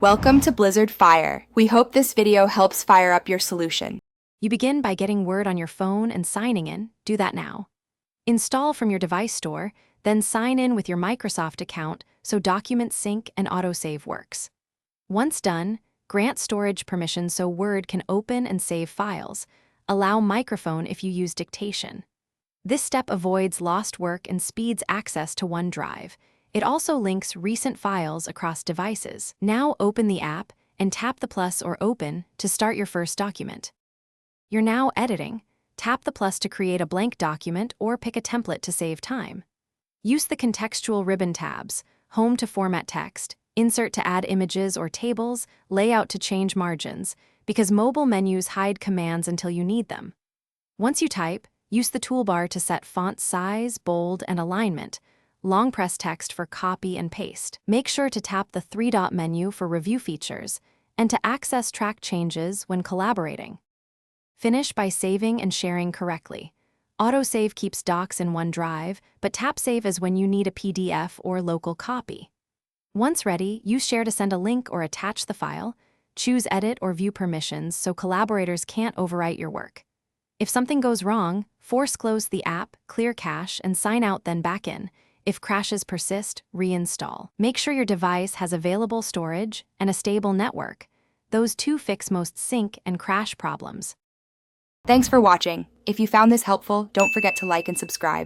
Welcome to Blizzard Fire. We hope this video helps fire up your solution. You begin by getting Word on your phone and signing in. Do that now. Install from your device store, then sign in with your Microsoft account so document sync and autosave works. Once done, grant storage permissions so Word can open and save files. Allow microphone if you use dictation. This step avoids lost work and speeds access to OneDrive. It also links recent files across devices. Now open the app and tap the plus or open to start your first document. You're now editing. Tap the plus to create a blank document or pick a template to save time. Use the contextual ribbon tabs, home to format text, insert to add images or tables, layout to change margins, because mobile menus hide commands until you need them. Once you type, use the toolbar to set font size, bold, and alignment. Long press text for copy and paste. Make sure to tap the three-dot menu for review features and to access track changes when collaborating. Finish by saving and sharing correctly. Autosave keeps docs in OneDrive, but tap save is when you need a PDF or local copy. Once ready, use Share to send a link or attach the file. Choose Edit or View permissions so collaborators can't overwrite your work. If something goes wrong, force close the app, clear cache, and sign out, then back in. If crashes persist, reinstall. Make sure your device has available storage and a stable network. Those two fix most sync and crash problems. Thanks for watching. If you found this helpful, don't forget to like and subscribe.